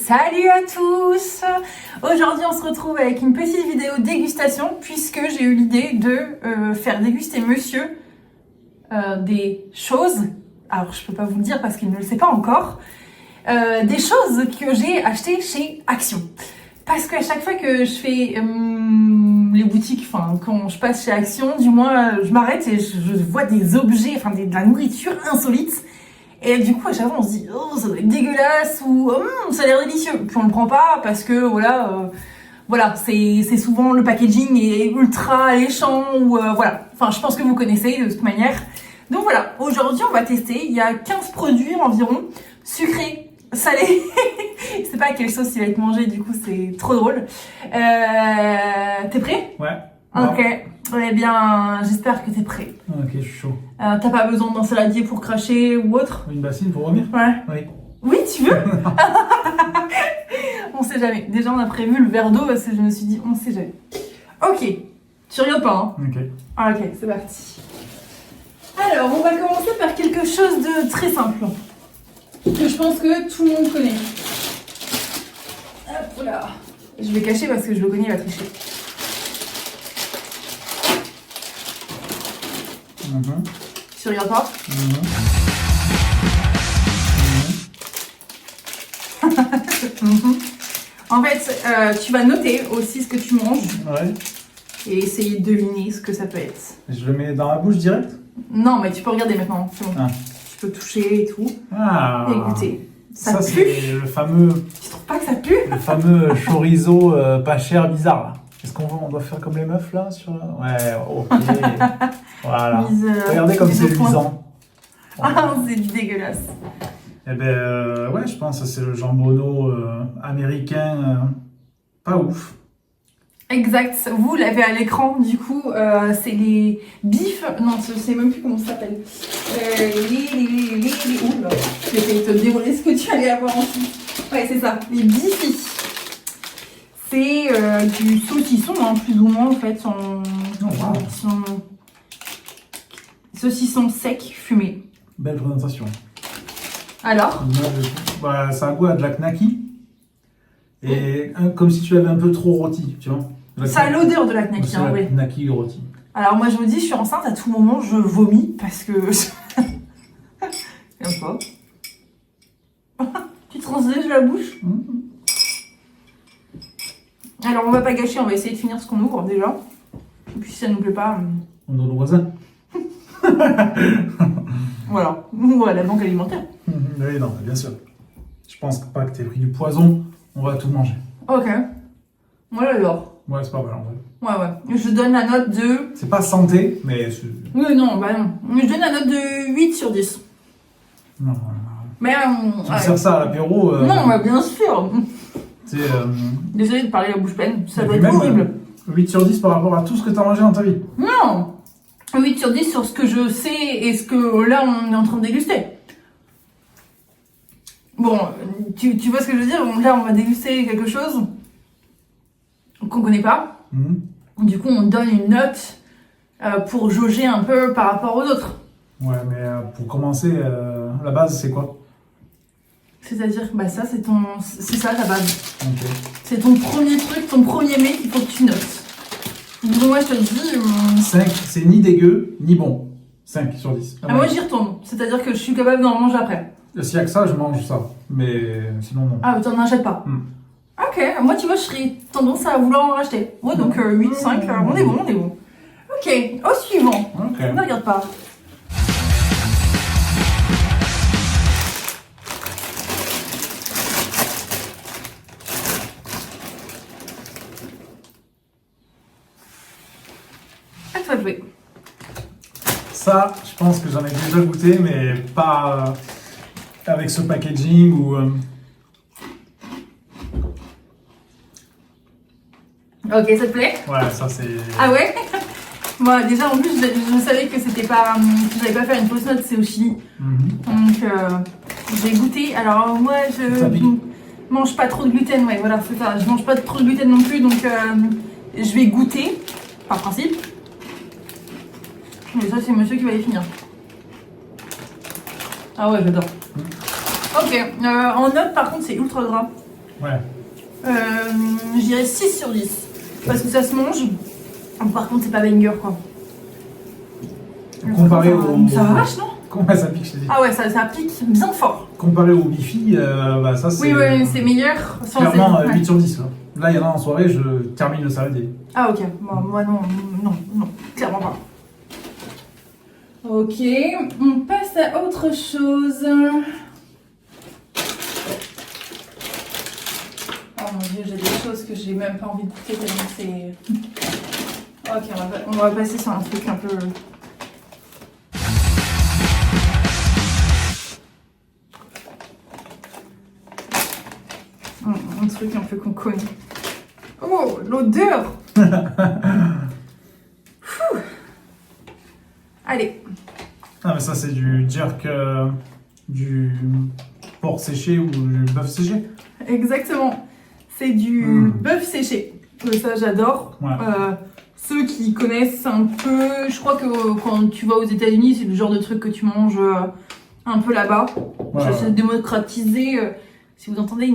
Salut à tous! Aujourd'hui on se retrouve avec une petite vidéo dégustation puisque j'ai eu l'idée de faire déguster monsieur des choses, alors je peux pas vous le dire parce qu'il ne le sait pas encore, des choses que j'ai achetées chez Action. Parce qu'à chaque fois que je fais les boutiques, enfin quand je passe chez Action, du moins je m'arrête et je vois des objets, enfin de la nourriture insolite. Et du coup, à chaque fois, on se dit, oh, ça doit être dégueulasse ou ça a l'air délicieux. Puis on le prend pas parce que voilà, c'est souvent le packaging est ultra alléchant ou voilà. Enfin, je pense que vous connaissez de toute manière. Donc voilà, aujourd'hui, on va tester. Il y a 15 produits environ, sucrés, salés. Je sais pas à quelle sauce il va être mangé, du coup, c'est trop drôle. T'es prêt? Ouais. Ok. Eh bien, j'espère que t'es prêt. Ok, je suis chaud. T'as pas besoin d'un saladier pour cracher ou autre? Une bassine pour vomir? Ouais. Oui. Oui, tu veux? On sait jamais. Déjà, on a prévu le verre d'eau parce que je me suis dit, on sait jamais. Ok. Tu regardes pas, hein? Ok. Ah, ok, c'est parti. Alors, on va commencer par quelque chose de très simple. Que je pense que tout le monde connaît. Hop là. Je vais cacher parce que je le connais, il va tricher. Tu regardes pas? En fait, tu vas noter aussi ce que tu manges. Ouais. Et essayer de deviner ce que ça peut être. Je le mets dans la bouche direct? Non, mais tu peux regarder maintenant, c'est bon. Ah. Tu peux toucher et tout. Ah. Et goûter. Ça pue. C'est le fameux... Tu trouves pas que ça pue? Le fameux chorizo pas cher bizarre là. Est-ce qu'on doit faire comme les meufs là sur... Ouais, ok. Voilà. Regardez comme c'est luisant. Ah, c'est dégueulasse. Eh ben ouais, je pense que c'est le jambonneau américain pas ouf. Exact, vous l'avez à l'écran, du coup, c'est les bifs, non, je sais même plus comment ça s'appelle. Oula, je vais essayer de te dévoiler ce que tu allais avoir ensuite. Ouais, c'est ça, les bifs. C'est du saucisson, hein, plus ou moins, en fait, saucisson sec fumé. Belle présentation. Alors? Bah, ça a goût à de la knaki. Et comme si tu l'avais un peu trop rôti, tu vois. Ça a l'odeur de la knaki, hein, oui. Knaki rôti. Alors moi je me dis, je suis enceinte, à tout moment je vomis parce que... Comme quoi. Tu translèges la bouche. Alors on va pas gâcher, on va essayer de finir ce qu'on ouvre déjà. Et puis si ça nous plaît pas... On donne au voisin. Voilà, ou à la banque alimentaire. Oui, non, bien sûr. Je pense pas que t'aies pris du poison, on va tout manger. Ok. Moi j'adore. Ouais, c'est pas mal en vrai. Ouais. Je donne la note de... C'est pas santé, mais... Oui, non, bah non. Je donne la note de 8 sur 10. Non, mais... tu me sers ça à l'apéro... Non, mais bien sûr. C'est... Désolée de parler la bouche pleine, ça doit être horrible. 8 sur 10 par rapport à tout ce que t'as mangé dans ta vie. Non, 8 sur 10 sur ce que je sais et ce que là on est en train de déguster. Bon, tu vois ce que je veux dire? Là on va déguster quelque chose qu'on connaît pas. Du coup on donne une note pour jauger un peu par rapport aux autres. Ouais, mais pour commencer, la base c'est quoi? C'est-à-dire, bah ça c'est ça la base. Okay. C'est ton premier truc, ton premier mets qu'il faut que tu notes. Donc moi je te le dis... 5, c'est ni dégueu, ni bon. 5 sur 10. Ah, moi j'y retourne, c'est-à-dire que je suis capable d'en manger après. S'il y a que ça, je mange ça. Mais sinon non. Ah, t'en achètes pas. Ok, moi tu vois je serais tendance à vouloir en racheter. Ouais, donc 8, 5, on est bon. Ok, au suivant. Okay. Ne regarde pas. À toi de jouer. Ça, je pense que j'en ai déjà goûté, mais pas avec ce packaging ou... Ok, ça te plaît? Ouais, ça c'est... Ah ouais? Moi déjà en plus je savais que c'était pas... que j'allais pas faire une fausse note, c'est au chili. Donc j'ai goûté. Alors moi je mange pas trop de gluten, ouais voilà c'est ça. Je mange pas trop de gluten non plus, donc je vais goûter, par principe. Mais ça c'est monsieur qui va les finir. Ah ouais j'adore. Ok, en note par contre c'est ultra gras. Ouais. Je dirais 6 sur 10. Parce que ça se mange. Par contre, c'est pas banger, quoi. Comparé au... Ça arrache, non? Comment ça pique, je te dis. Ah ouais, ça pique bien fort. Comparé au Bifi, bah ça c'est... Oui, c'est meilleur. Clairement 8 sur 10. Là, il y en a en soirée, je termine le saladier. Ah ok, bon, moi non, clairement pas. Ok, on passe à autre chose. Oh mon dieu, j'ai des choses que j'ai même pas envie de goûter tellement c'est... Ok, on va passer sur un truc un peu... Un truc un peu qu'on connaît. Oh, l'odeur. Allez. Ah mais ça c'est du jerk, du porc séché ou du bœuf séché. Exactement. C'est du bœuf séché. Ça j'adore. Ouais. Ceux qui connaissent un peu, je crois que quand tu vas aux États-Unis, c'est le genre de truc que tu manges un peu là-bas. Ouais, Ça s'est démocratisé. Si vous entendez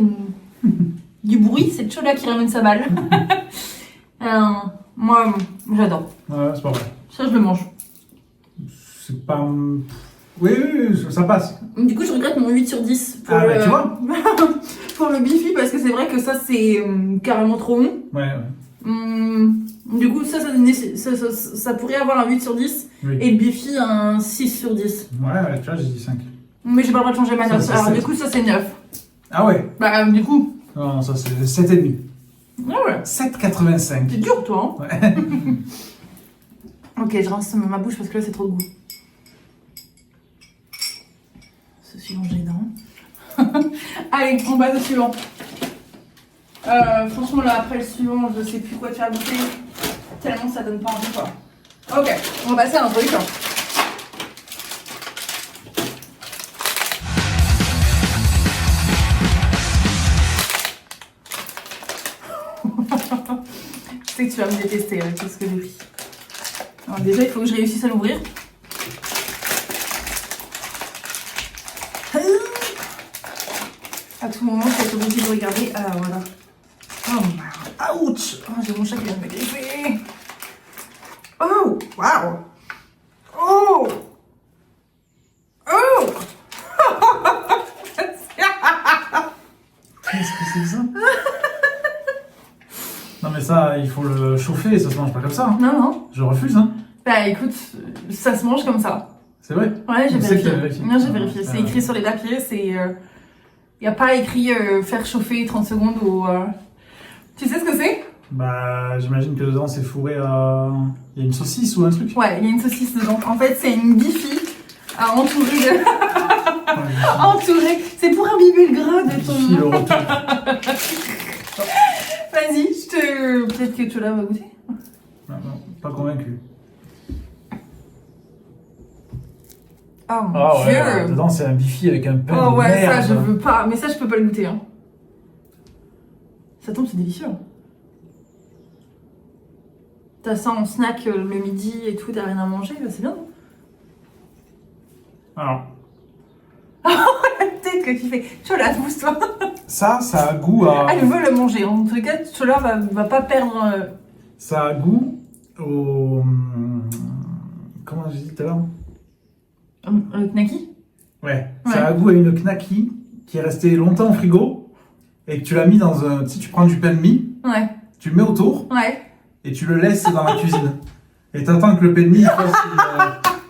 du bruit, c'est Chola qui ramène sa balle. Moi, j'adore. Ouais, c'est pas vrai. Ça, je le mange. C'est pas... Oui, ça passe. Du coup, je regrette mon 8 sur 10 pour, bah, tu vois pour le Bifi, parce que c'est vrai que ça, c'est carrément trop bon. Ouais. Du coup, ça pourrait avoir un 8 sur 10 Oui. et le Bifi un 6 sur 10. Ouais, tu vois, j'ai dit 5. Mais j'ai pas le droit de changer ma note. Ça, Alors, c'est du coup, ça, c'est 9. Ah ouais. Bah, du coup. Non, ça c'est 7,5. Ah ouais. 7,85. C'est dur, toi. Hein. Ouais. Ok, je rince ma bouche parce que là, c'est trop de goût. Ce suivant, j'ai les dents. Allez, on passe au suivant. Franchement, là, après le suivant, je sais plus quoi te faire goûter. Tellement ça donne pas envie, quoi. Ok, on va passer à un truc. Je sais que tu vas me détester avec tout ce que j'ai pris. Alors déjà, il faut que je réussisse à l'ouvrir. À tout moment, je vais être obligée de regarder. Ah, voilà. Oh, ouch! Oh, j'ai mon chat qui vient de me griffer. Oh, waouh! Oh! Oh! Qu'est-ce que c'est ça? Non mais ça, il faut le chauffer, ça se mange pas comme ça. Hein. Non. Je refuse. Hein. Bah écoute, ça se mange comme ça. C'est vrai? Ouais, j'ai vérifié. Non, j'ai vérifié. C'est écrit sur les papiers, c'est... Il n'y a pas écrit faire chauffer 30 secondes ou... Tu sais ce que c'est? Bah, j'imagine que dedans c'est fourré à... Il y a une saucisse ou un truc? Ouais, il y a une saucisse dedans. En fait, c'est une Bifi entourée de... entourée. C'est pour imbiber le gras de ton... Bifi, le retour. Vas-y, peut-être que Chola va goûter. Non, pas convaincu. Oh mon Ah dieu! ouais, dedans c'est un Bifi avec un pain Oh de ouais, merde. ça je veux pas. Mais ça, je peux pas le goûter. Hein. Ça tombe, c'est délicieux. T'as ça en snack le midi et tout, t'as rien à manger, bah, c'est bien. Alors, Peut-être que tu fais Chola, pousse-toi. ça a goût à... Elle veut le manger. En tout cas, Chola va pas perdre. Ça a goût au... Comment j'ai dit tout à l'heure? Le knacki? Ouais, ça a goût à une knacki qui est restée longtemps au frigo et que tu l'as mis dans un... Tu sais, tu prends du pain de mie, Ouais. tu le mets autour Ouais. et tu le laisses dans la cuisine. Et t'attends que le pain de mie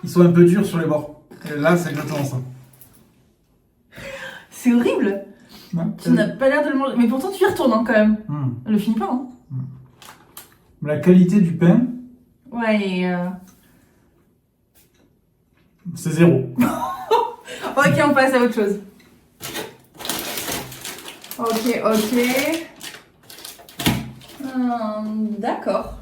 il soit un peu dur sur les bords. Et là, c'est exactement ça. C'est horrible. Ouais. Tu n'as pas l'air de le manger. Mais pourtant, tu y retournes hein, quand même. Elle le finit pas. Hein. La qualité du pain, Ouais, et c'est 0. Ok, on passe à autre chose. Ok. D'accord.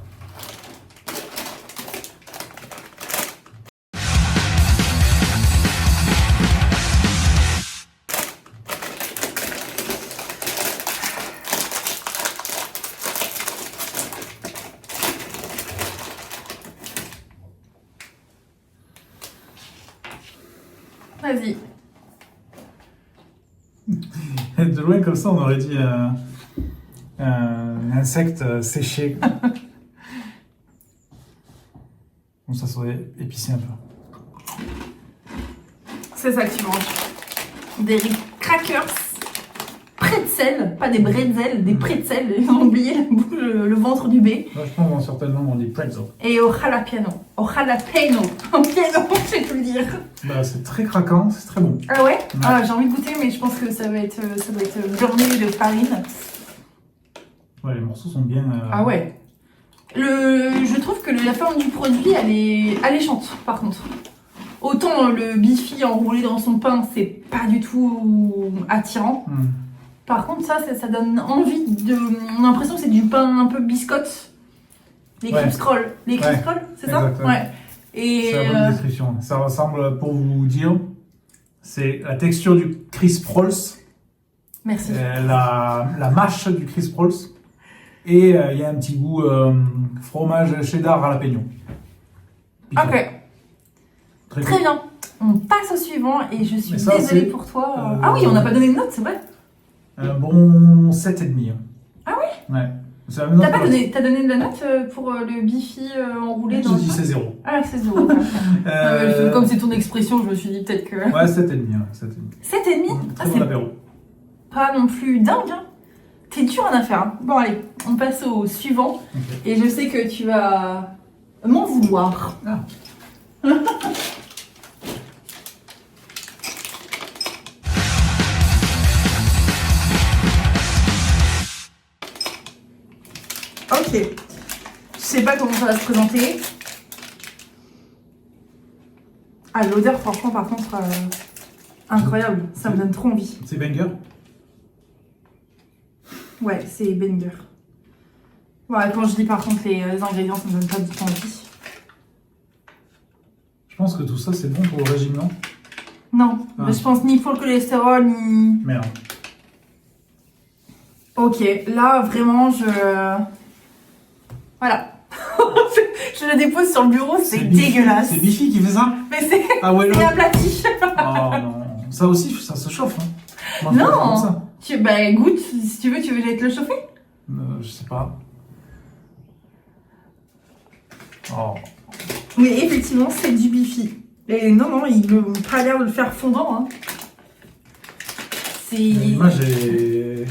Vas-y. De loin comme ça, on aurait dit un insecte séché. Bon, ça serait épicé un peu. C'est ça que tu manges. Des crackers, pretzels, pas des bretzels, des pretzels. Ils ont oublié le ventre du B. Moi, je pense certainement on dit pretzel. Et au jalapeno. Au jalapeno. Au piano, je sais plus le dire. Bah, c'est très craquant, c'est très bon. Ah ouais, ah, j'ai envie de goûter, mais je pense que ça doit être burné de farine. Ouais, les morceaux sont bien... Ah ouais. Je trouve que la forme du produit, elle est alléchante, par contre. Autant le bifi enroulé dans son pain, c'est pas du tout attirant. Par contre, ça donne envie de... On a l'impression que c'est du pain un peu biscotte. Les crisp scrolls. Les crisp scrolls, c'est ça? Exactement. Ouais. Et c'est la bonne description. Ça ressemble, pour vous dire, c'est la texture du crisp rolls. Merci. La mâche du crisp rolls. Et il y a un petit goût fromage cheddar jalapeno. Piquant. Ok. Très bien. On passe au suivant et je suis ça, désolée pour toi. Ah oui, on n'a pas donné de note, c'est vrai. Un bon 7,5. Ah oui? Ouais. C'est la même note. T'as donné de la note pour le bifi enroulé dans le J'ai dit pain? c'est 0. Ah, c'est 0. Comme c'est ton expression, je me suis dit peut-être que... Ouais, 7,5. 7,5? Très bon apéro. Pas non plus dingue, hein. T'es dur en affaire. Hein. Bon, allez, on passe au suivant. Okay. Et je sais que tu vas m'en vouloir. Ah. Ok. Je sais pas comment ça va se présenter. Ah, l'odeur, franchement, par contre, incroyable. Ça me donne trop envie. C'est banger? Ouais, c'est banger. Ouais, quand je dis par contre les ingrédients, ça me donne pas du tout envie. Je pense que tout ça, c'est bon pour le régime, non? Non, je pense ni pour le cholestérol, ni... Merde. Ok, là, vraiment, Voilà. Je le dépose sur le bureau, c'est dégueulasse. C'est Bifi qui fait ça? Mais c'est ouais, aplati. Oh non. Ça aussi, ça se chauffe. Hein. Moi, non ça. Bah goûte, si tu veux que j'aille te le chauffer. Je sais pas. Oh. Mais effectivement, c'est du Bifi. Et non, il n'a pas l'air de le faire fondant. Hein. Moi, j'ai...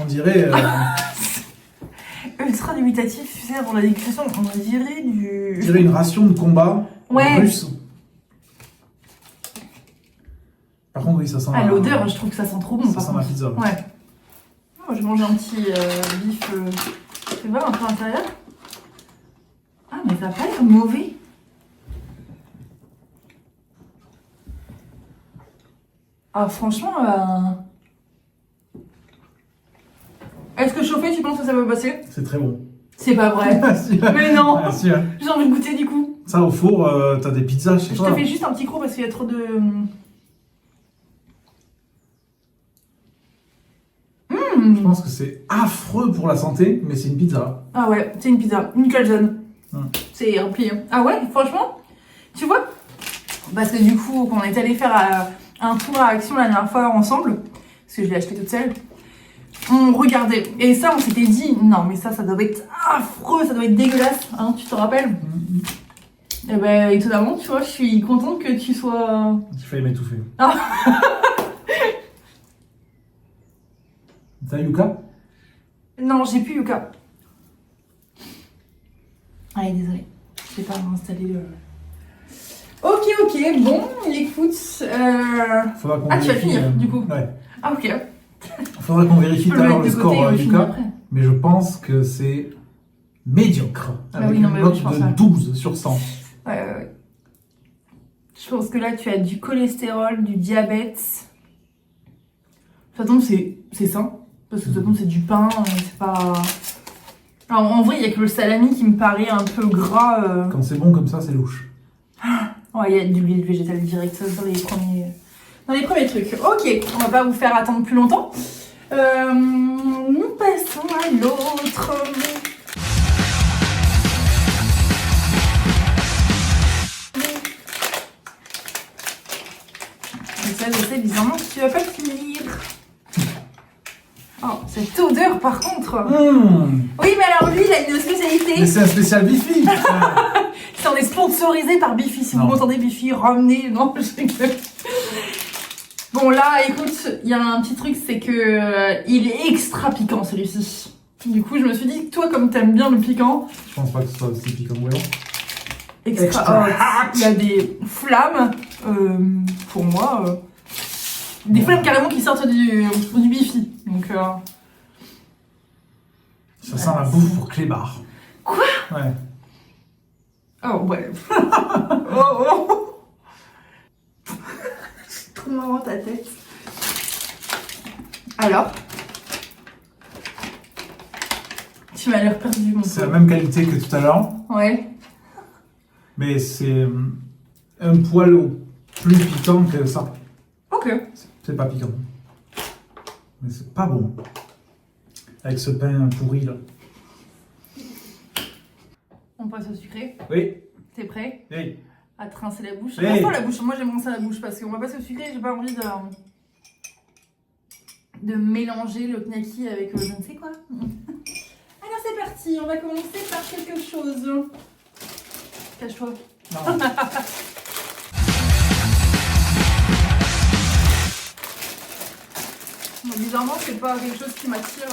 On dirait... Ultra dubitatif, tu sais, avant la dégustation, on dirait du... On dirait une ration de combat russe. Par contre, oui, ça sent... l'odeur, je trouve que ça sent trop bon. Ça sent la pizza. Ouais. Moi, je mange un petit bif... Tu vois, un peu à l'intérieur. Ah, mais ça n'a pas l'air mauvais. Ah, franchement... Est-ce que chauffer, tu penses que ça va passer? C'est très bon. C'est pas vrai. Mais non. J'ai envie de goûter du coup. Ça, au four, t'as des pizzas chez toi. Je te fais juste un petit croc parce qu'il y a trop de... Je pense que c'est affreux pour la santé, mais c'est une pizza. Ah ouais, c'est une pizza. Une calzone. C'est rempli. Ah ouais, franchement, tu vois? Parce que du coup, quand on est allé faire un tour à Action la dernière fois ensemble, parce que je l'ai acheté toute seule, on regardait. Et ça, on s'était dit, non mais ça doit être affreux, ça doit être dégueulasse. Hein, tu te rappelles? Et ben, étonnamment, tu vois, je suis contente que tu sois... J'ai failli m'étouffer. Ah. T'as Yuka? Non, j'ai plus Yuka. Allez, désolée. Je vais pas installer le... Ok, bon, écoute... Faudra qu'on tu vas finir, du coup. Ouais. Ah, ok. Faudra qu'on vérifie tout à l'heure le score Yuka. Après. Mais je pense que c'est médiocre. Avec une note de 12 sur 100. Ouais. Je pense que là, tu as du cholestérol, du diabète. De toute façon, c'est sain. Parce que de toute façon, c'est du pain, c'est pas... Alors, en vrai, il n'y a que le salami qui me paraît un peu gras. Quand c'est bon comme ça, c'est louche. Ouais, il y a de l'huile végétale directe dans les premiers trucs. Ok, on va pas vous faire attendre plus longtemps. Nous passons à l'autre. ça, je sais bizarrement que tu vas pas finir. Oh, cette odeur par contre. Oui, mais alors lui, il a une spécialité. Mais c'est un spécial Bifi. Si on est sponsorisé par Bifi, si vous m'entendez Bifi, ramenez. Non, je rigole. Bon, là, écoute, il y a un petit truc, c'est que il est extra piquant celui-ci. Du coup, je me suis dit, toi, comme t'aimes bien le piquant. Je pense pas que ce soit aussi piquant, voyons. Extra. Il y a des flammes, pour moi. Des flammes carrément qui sortent du Bifi. Donc, ça sent la bouffe pour clébard. Quoi? Ouais. Oh, ouais. Oh. C'est trop marrant ta tête. Alors? Tu m'as l'air perdu, mon C'est la même qualité que tout à l'heure. Ouais. Mais c'est un poil plus piquant que ça. Ok. C'est pas piquant. Mais c'est pas bon. Avec ce pain pourri là. On passe au sucré. Oui. T'es prêt? Oui. À te rincer la bouche. Oui. Rince-toi la bouche. Moi j'aime rincer la bouche parce qu'on va passer au sucré. J'ai pas envie de mélanger le knacky avec je ne sais quoi. Alors c'est parti. On va commencer par quelque chose. Cache-toi. Non. Bon, bizarrement, c'est pas quelque chose qui m'attire.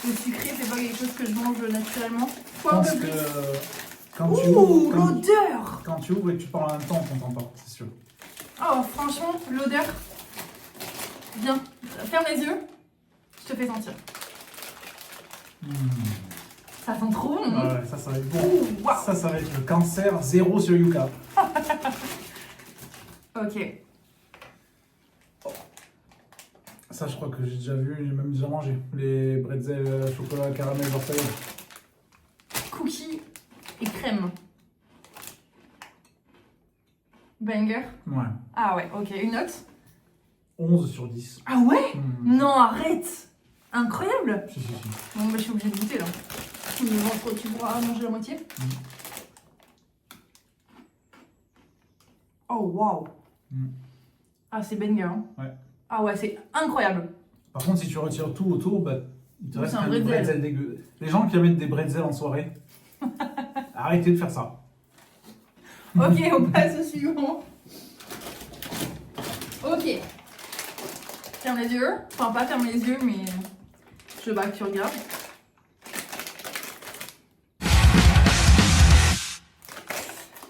Le sucré, c'est pas quelque chose que je mange naturellement. Je pense que quand tu ouh, ouvres, l'odeur! quand tu ouvres et que tu parles en même temps, on t'entend pas, c'est sûr. Oh, franchement, l'odeur. Viens, ferme les yeux. Je te fais sentir. Ça sent trop bon. Hein? Ouais, ça va être bon. Ouh, wow. Ça va être le cancer 0 sur Yuka. Ok. Ça, je crois que j'ai déjà vu, j'ai même déjà mangé. Les bretzels chocolat caramel orteil. Cookies et crème. Banger. Ouais. Ah ouais, ok. Une note? 11 sur 10. Ah ouais? Non, arrête. Incroyable. Si. Bon, bah, je suis obligée de goûter là. Tu pourras manger la moitié. Oh waouh. Ah, c'est banger. Hein. Ouais. Ah ouais, c'est incroyable. Par contre, si tu retires tout autour, bah, il te reste un des bretzel. bretzels dégueux. Les gens qui mettent des bretzels en soirée, arrêtez de faire ça. Ok, on passe au suivant. Ok. Ferme les yeux. Enfin, pas ferme les yeux, mais je veux pas que tu regardes.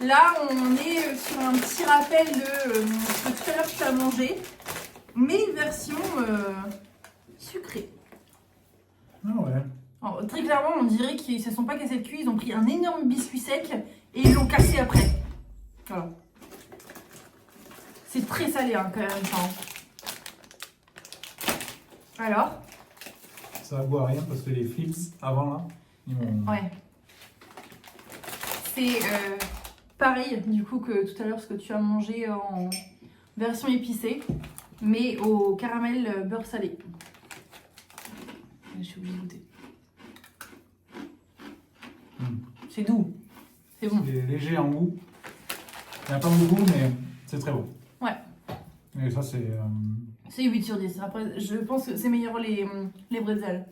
Là, on est sur un petit rappel de ce que tout à l'heure tu as mangé, mais version sucrée. Ah ouais. Alors, très clairement, on dirait qu'ils ne se sont pas cassés le cul, ils ont pris un énorme biscuit sec et ils l'ont cassé après. Voilà. C'est très salé hein, quand même. Enfin. Alors? Ça va boire rien parce que les flips avant là, ils m'ont. Ouais. C'est pareil du coup que tout à l'heure ce que tu as mangé en version épicée, mais au caramel beurre salé. Je suis obligée de goûter. C'est doux. C'est bon. C'est léger en goût. Il n'y en a pas beaucoup, mais c'est très bon. Ouais. Et ça, c'est. C'est 8 sur 10. Après, je pense que c'est meilleur les bretzels.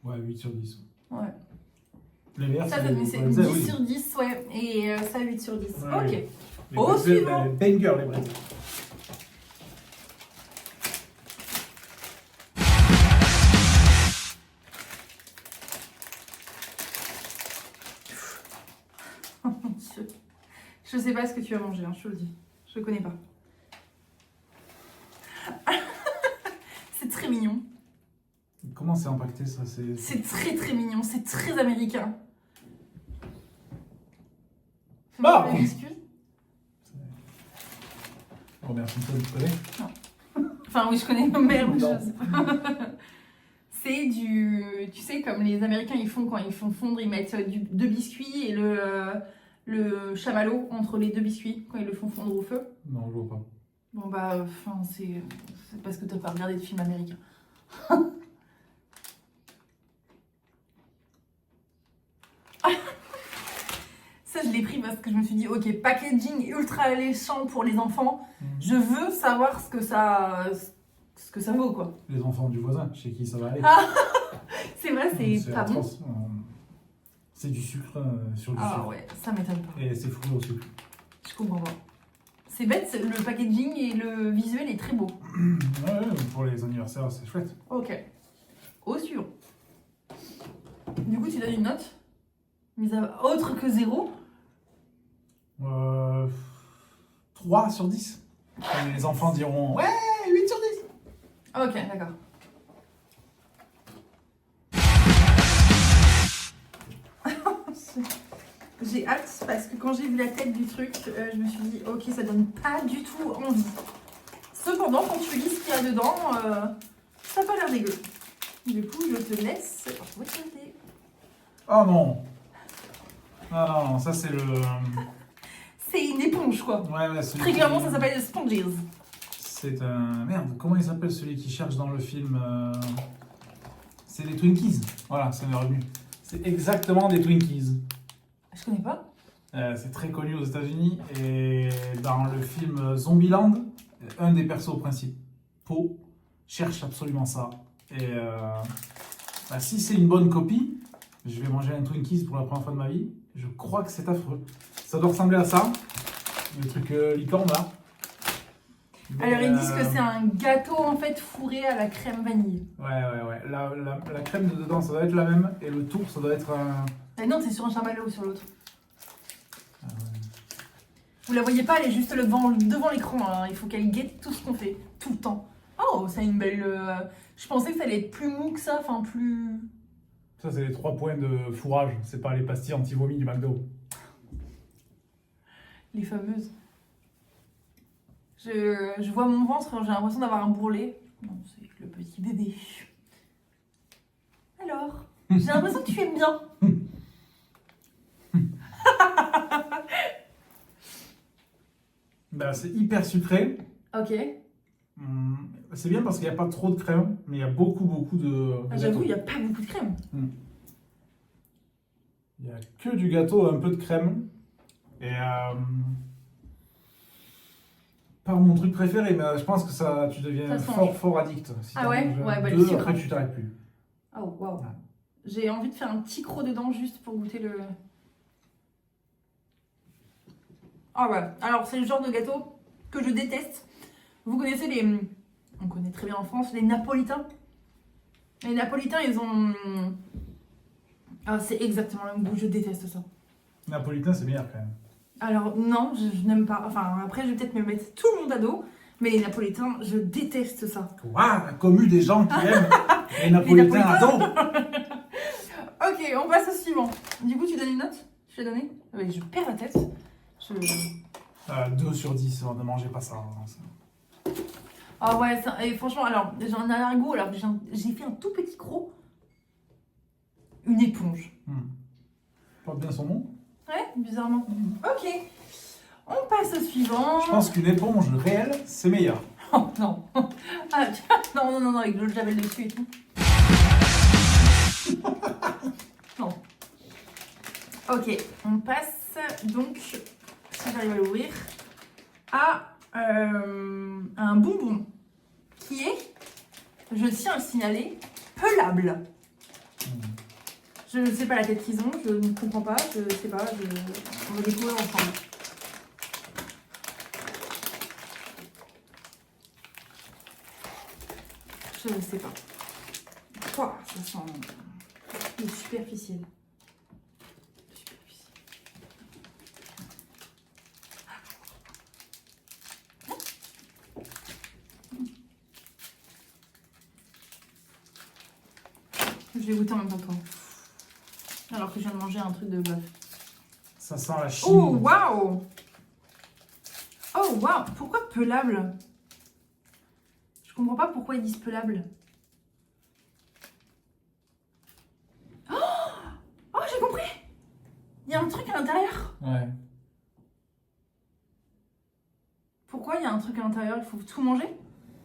Ouais, 8 sur 10. Ouais. Les verts, Ça, c'est c'est bretzels, 10 oui. sur 10, ouais. Et ça, 8 sur 10. Ouais, Ok. oui. Les Au bretzels, suivant. Les bangers, les bretzels. Oh mon Dieu. Je sais pas ce que tu as mangé, hein, je te le dis. Je connais pas. C'est très mignon. Comment c'est impacté ça? C'est très très mignon, c'est très américain. Ah Fais-moi l'excuse. Robert Simpson, tu connais? Enfin oui, je connais ma mère, mais Non. je sais pas. C'est du... Tu sais, comme les Américains, ils font quand ils font fondre, ils mettent deux biscuits et le chamallow entre les deux biscuits, quand ils le font fondre au feu. Non, je vois pas. Bon bah, enfin, c'est parce que t'as pas regardé de films américains. Ça, je l'ai pris parce que je me suis dit, ok, packaging ultra alléchant pour les enfants. Je veux savoir ce que ça vaut, quoi. Les enfants du voisin, chez qui ça va aller. C'est vrai, c'est pas bon. C'est du sucre sur du sucre. Ah ouais, ça m'étonne pas. Et c'est fourré au sucre. Je comprends pas. C'est bête, le packaging et le visuel est très beau. Ouais, pour les anniversaires, c'est chouette. Ok. Au suivant. Du coup, tu donnes une note, mais autre que 0. 3 sur 10. Et les enfants diront, ouais, 8 sur 10. Ok, d'accord. J'ai hâte parce que quand j'ai vu la tête du truc, je me suis dit, ok, ça donne pas du tout envie. Cependant, quand tu lis ce qu'il y a dedans, ça n'a pas l'air dégueu. Du coup, je te laisse regarder. Oh non. Ah non, ça c'est le... C'est une éponge, quoi. Ouais, très clairement, ça s'appelle Sponges. C'est un... Merde, comment il s'appelle celui qui cherche dans le film C'est des Twinkies. Voilà, ça m'est revenu. C'est exactement des Twinkies. Je connais pas. C'est très connu aux États-Unis. Et dans le film Zombieland, un des persos principaux cherche absolument ça. Et si c'est une bonne copie, je vais manger un Twinkies pour la première fois de ma vie. Je crois que c'est affreux. Ça doit ressembler à ça. Le truc licorne là. Mais alors ils disent que c'est un gâteau en fait fourré à la crème vanille. Ouais. La crème de dedans ça doit être la même et le tour ça doit être un... Ah non, c'est sur un chamallow ou sur l'autre. Ah ouais. Vous la voyez pas, elle est juste devant l'écran. Hein. Il faut qu'elle guette tout ce qu'on fait, tout le temps. Oh, ça a une belle... Je pensais que ça allait être plus mou que ça, enfin plus... Ça c'est les 3 points de fourrage, c'est pas les pastilles anti-vomi du McDo. Les fameuses. Je vois mon ventre, j'ai l'impression d'avoir un bourrelet. Non, c'est le petit bébé. Alors, j'ai l'impression que tu aimes bien. Bah, c'est hyper sucré. Ok. C'est bien parce qu'il n'y a pas trop de crème, mais il y a beaucoup de... J'avoue, il n'y a pas beaucoup de crème. Il n'y a que du gâteau, un peu de crème. Et... Pas mon truc préféré, mais je pense que ça, tu deviens fort addict. Si ah ouais, bah deux, le sucre. Après, tu t'arrêtes plus. Oh, waouh. Ouais. J'ai envie de faire un petit croc dedans juste pour goûter le... Ah ouais, alors c'est le genre de gâteau que je déteste. Vous connaissez les... On connaît très bien en France, les napolitains. Les napolitains, ils ont... Ah, c'est exactement le même goût, je déteste ça. Napolitain, c'est meilleur quand même. Alors non, je n'aime pas. Enfin, après, je vais peut-être me mettre tout le monde à dos. Mais les napolitains, je déteste ça. Waouh, la commu des gens qui aiment les napolitains à dos. Ok, on passe au suivant. Du coup, tu donnes une note? Je l'ai donné? Oui, je perds la tête. 2 sur 10, ne mangez pas ça. Ah ouais, et franchement, alors, j'ai un arrière-goût, alors j'ai fait un tout petit croc. Une éponge. Porte bien son nom. Ouais, bizarrement. Ok. On passe au suivant. Je pense qu'une éponge réelle, c'est meilleur. Oh non. Ah, non, avec l'eau de javel dessus et tout. Non. Ok, on passe donc, si j'arrive à l'ouvrir, à un bonbon qui est, je tiens à le signaler, pelable. Je ne sais pas la tête qu'ils ont, je ne comprends pas, je ne sais pas, on va découvrir ensemble. Je ne sais pas. Oh, ça sent le superficiel. Je vais goûter en même temps que toi. Alors que je viens de manger un truc de bœuf. Ça sent la chimie. Oh, waouh! Oh, waouh! Pourquoi pelable? Je comprends pas pourquoi ils disent pelable. Oh, j'ai compris! Il y a un truc à l'intérieur. Ouais. Pourquoi il y a un truc à l'intérieur? Il faut tout manger?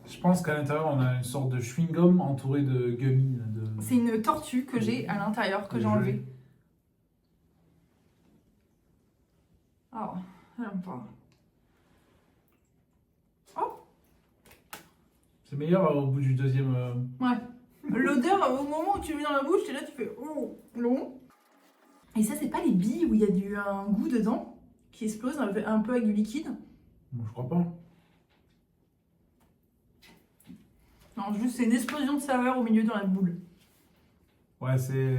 Je pense qu'à l'intérieur, on a une sorte de chewing-gum entouré de gummies. C'est une tortue que j'ai à l'intérieur, que j'ai enlevée. Ah, j'aime pas. Oh, C'est meilleur au bout du deuxième. ouais. L'odeur, au moment où tu le mets dans la bouche, t'es là, tu fais oh, long. Et ça, c'est pas les billes où il y a un goût dedans qui explose un peu avec du liquide? Bon, je crois pas. Non, juste c'est une explosion de saveur au milieu dans la boule. Ouais, c'est.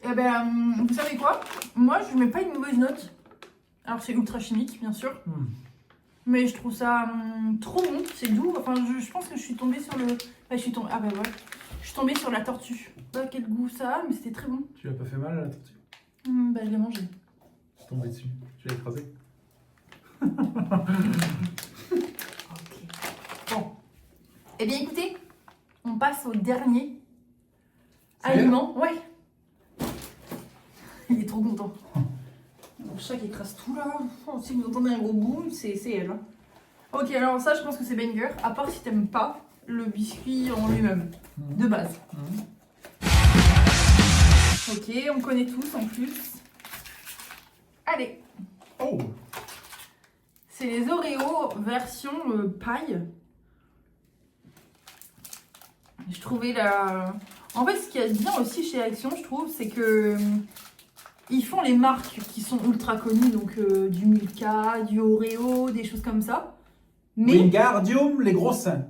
Eh ben, vous savez quoi? Moi, je lui mets pas une mauvaise note. Alors, c'est ultra chimique, bien sûr. Mais je trouve ça trop bon, c'est doux. Enfin, je pense que je suis tombée sur le. je suis tombée. Ah bah ouais. Je suis tombée sur la tortue. Pas quel goût ça a, mais c'était très bon. Tu l'as pas fait mal à la tortue? Bah, je l'ai mangé. Je suis tombé dessus. Tu l'as écrasé? Ok. Bon. Eh bien, écoutez, on passe au dernier aliment. Ouais. Il est trop content. Mon chat qui écrase tout là. Oh, si vous entendez un gros boom, c'est elle. Hein. Ok, alors ça, je pense que c'est banger. À part si t'aimes pas le biscuit en lui-même, de base. Ok, on connaît tous en plus. Allez. Oh! C'est les Oreos version paille. Je trouvais la... En fait, ce qu'il y a de bien aussi chez Action, je trouve, c'est que ils font les marques qui sont ultra connues, donc du Milka, du Oreo, des choses comme ça. Mais... Wingardium, les gros seins.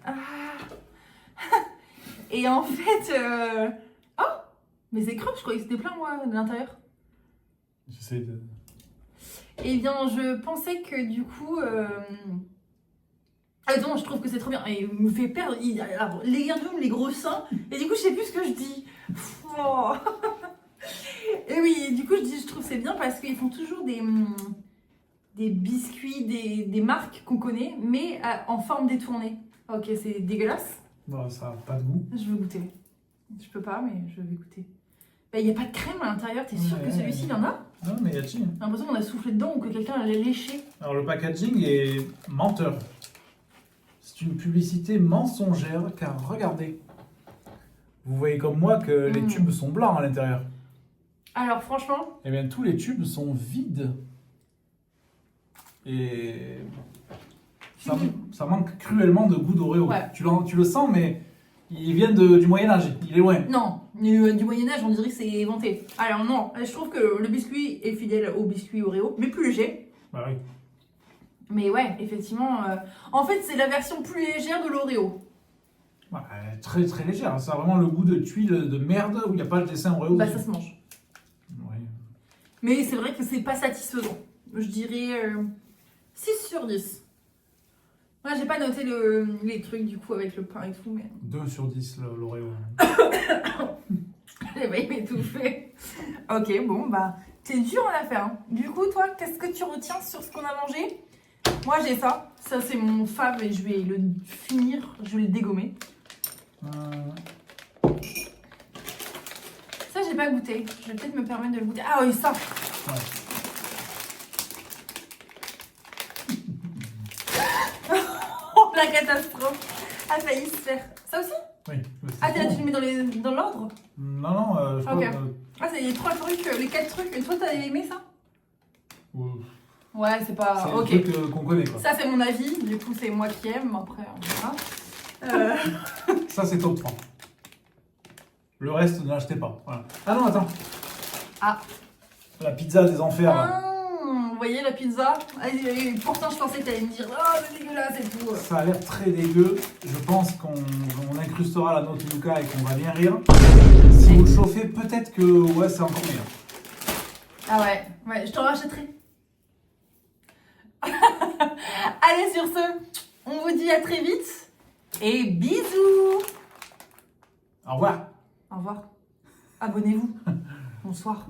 Ah. Et en fait... Oh! Mes écrans, je croyais que c'était plein, moi, de l'intérieur. J'essaie de... Eh bien, je pensais que du coup... Ah non, je trouve que c'est trop bien. Et il me fait perdre. Alors, les gardiums, les gros seins. Et du coup, je sais plus ce que je dis. Oh. Et oui, du coup, je trouve que c'est bien parce qu'ils font toujours des biscuits, des marques qu'on connaît, mais en forme détournée. Ok, c'est dégueulasse. Bon, ça n'a pas de goût. Je veux goûter. Je peux pas, mais je vais goûter. Bah, il n'y a pas de crème à l'intérieur. T'es sûr que celui-ci, il y en a? Non, mais y-a-t-il? J'ai l'impression qu'on a soufflé dedans ou que quelqu'un l'a léché. Alors, le packaging est menteur. C'est une publicité mensongère, car regardez. Vous voyez comme moi que les tubes sont blancs à l'intérieur. Alors, franchement... Eh bien, tous les tubes sont vides. Et ça manque cruellement de goût d'Oreo. Ouais. Tu le sens, mais il vient du Moyen-Âge. Il est loin. Non, du Moyen-Âge, on dirait que c'est inventé. Alors non, je trouve que le biscuit est fidèle au biscuit Oreo, mais plus léger. Bah oui. Mais ouais, effectivement, en fait, c'est la version plus légère de l'Oreo. Ouais, très très légère. Ça a vraiment le goût de tuile de merde où il n'y a pas le dessin Oreo. Bah dessus. ça se mange. Ouais. Mais c'est vrai que c'est pas satisfaisant. Je dirais 6 sur 10. Moi, j'ai pas noté les trucs du coup avec le pain et tout, mais... 2 sur 10 l'Oreo. J'ai failli m'étouffer. Ok, bon, bah, c'est dur à la faire. Hein. Du coup, toi, qu'est-ce que tu retiens sur ce qu'on a mangé? Moi, j'ai ça. Ça, c'est mon fave et je vais le finir. Je vais le dégommer. Ça, j'ai pas goûté. Je vais peut-être me permettre de le goûter. Ah oui, ça. Ouais. La catastrophe a failli se faire. Ça aussi? Oui. Ah, tu le mets dans l'ordre? Non, je crois Ok. que... Ah, c'est les 3 trucs, les 4 trucs. Et toi, t'as aimé ça? C'est Ouais, c'est pas... un Ok. truc qu'on connaît, quoi. Ça, c'est mon avis. Du coup, c'est moi qui aime. Après, on verra. Ça, c'est top 3. Le reste, ne l'achetez pas. Voilà. Ah non, attends. Ah. La pizza des enfers. Vous voyez la pizza? Et pourtant, je pensais que t'allais me dire oh, c'est dégueulasse et tout. Ça a l'air très dégueu. Je pense qu'on incrustera la note Luca et qu'on va bien rire. Si vous le chauffez, peut-être que ouais, c'est encore meilleur. Ah ouais, je t'en rachèterai. Allez, sur ce, on vous dit à très vite et bisous. Au revoir. Au revoir. Abonnez-vous. Bonsoir.